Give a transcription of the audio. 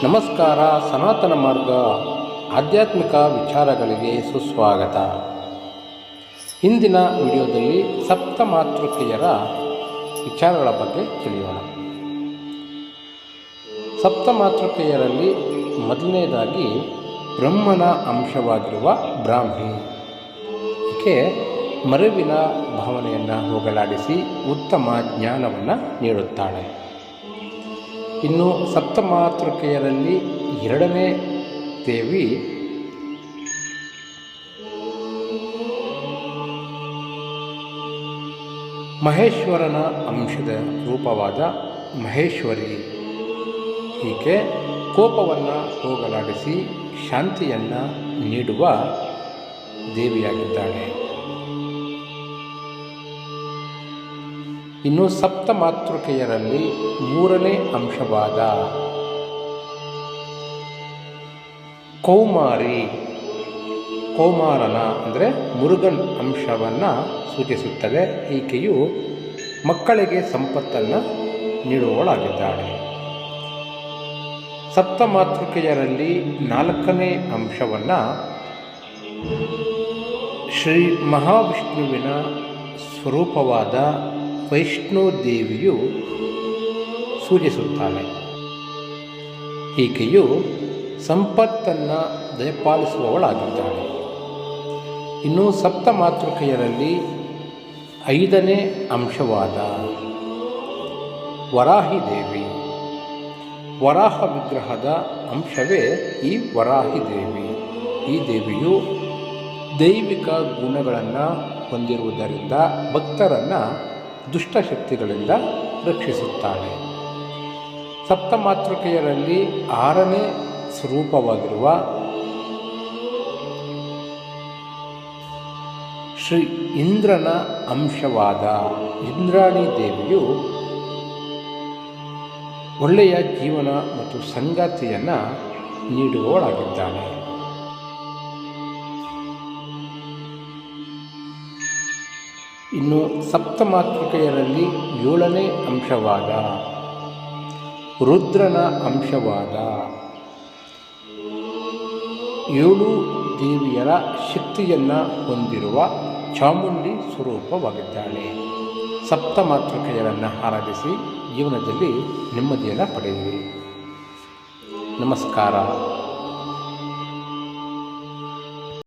ನಮಸ್ಕಾರ. ಸನಾತನ ಮಾರ್ಗ ಆಧ್ಯಾತ್ಮಿಕ ವಿಚಾರಗಳಿಗೆ ಸುಸ್ವಾಗತ. ಇಂದಿನ ವಿಡಿಯೋದಲ್ಲಿ ಸಪ್ತಮಾತೃಕೆಯರ ವಿಚಾರಗಳ ಬಗ್ಗೆ ತಿಳಿಯೋಣ. ಸಪ್ತಮಾತೃಕೆಯರಲ್ಲಿ ಮೊದಲನೇದಾಗಿ ಬ್ರಹ್ಮನ ಅಂಶವಾಗಿರುವ ಬ್ರಾಹ್ಮಿ. ಈಕೆ ಮರುವಿನ ಭಾವನೆಯನ್ನು ಹೋಗಲಾಡಿಸಿ ಉತ್ತಮ ಜ್ಞಾನವನ್ನು ನೀಡುತ್ತಾಳೆ. ಇನ್ನು ಸಪ್ತಮಾತೃಕೆಯರಲ್ಲಿ ಎರಡನೇ ದೇವಿ ಮಹೇಶ್ವರನ ಅಂಶದ ರೂಪವಾದ ಮಹೇಶ್ವರಿ. ಹೀಗೆ ಕೋಪವನ್ನು ಹೋಗಲಾಡಿಸಿ ಶಾಂತಿಯನ್ನು ನೀಡುವ ದೇವಿಯಾಗಿದ್ದಾಳೆ. ಇನ್ನು ಸಪ್ತಮಾತೃಕೆಯರಲ್ಲಿ ಮೂರನೇ ಅಂಶವಾದ ಕೌಮಾರಿ, ಕೌಮಾರನ ಅಂದರೆ ಮುರುಗನ್ ಅಂಶವನ್ನು ಸೂಚಿಸುತ್ತದೆ. ಈಕೆಯು ಮಕ್ಕಳಿಗೆ ಸಂಪತ್ತನ್ನು ನೀಡುವವಳಾಗಿದ್ದಾಳೆ. ಸಪ್ತಮಾತೃಕೆಯರಲ್ಲಿ ನಾಲ್ಕನೇ ಅಂಶವನ್ನು ಶ್ರೀ ಮಹಾವಿಷ್ಣುವಿನ ಸ್ವರೂಪವಾದ ವೈಷ್ಣೋ ದೇವಿಯು ಸೂಚಿಸುತ್ತಾಳೆ. ಈಕೆಯು ಸಂಪತ್ತನ್ನು ದಯಪಾಲಿಸುವವಳಾಗಿದ್ದಾಳೆ. ಇನ್ನು ಸಪ್ತಮಾತೃಕೆಯರಲ್ಲಿ ಐದನೇ ಅಂಶವಾದ ವರಾಹಿ ದೇವಿ. ವರಾಹ ವಿಗ್ರಹದ ಅಂಶವೇ ಈ ವರಾಹಿ ದೇವಿ. ಈ ದೇವಿಯು ದೈವಿಕ ಗುಣಗಳನ್ನು ಹೊಂದಿರುವುದರಿಂದ ಭಕ್ತರನ್ನು ದುಷ್ಟಶಕ್ತಿಗಳಿಂದ ರಕ್ಷಿಸುತ್ತಾಳೆ. ಸಪ್ತಮಾತೃಕೆಯರಲ್ಲಿ ಆರನೇ ಸ್ವರೂಪವಾಗಿರುವ ಶ್ರೀ ಇಂದ್ರನ ಅಂಶವಾದ ಇಂದ್ರಾಣಿ ದೇವಿಯು ಒಳ್ಳೆಯ ಜೀವನ ಮತ್ತು ಸಂಗಾತಿಯನ್ನು ನೀಡುವವಳಾಗಿದ್ದಾಳೆ. ಇನ್ನು ಸಪ್ತಮಾತೃಕೆಯರಲ್ಲಿ ಏಳನೇ ಅಂಶವಾದ ರುದ್ರನ ಅಂಶವಾದ ಏಳು ದೇವಿಯರ ಶಕ್ತಿಯನ್ನು ಹೊಂದಿರುವ ಚಾಮುಂಡಿ ಸ್ವರೂಪವಾಗಿದ್ದಾಳೆ. ಸಪ್ತಮಾತೃಕೆಯರನ್ನು ಆರಾಧಿಸಿ ಜೀವನದಲ್ಲಿ ನೆಮ್ಮದಿಯನ್ನು ಪಡೆಯಿರಿ. ನಮಸ್ಕಾರ.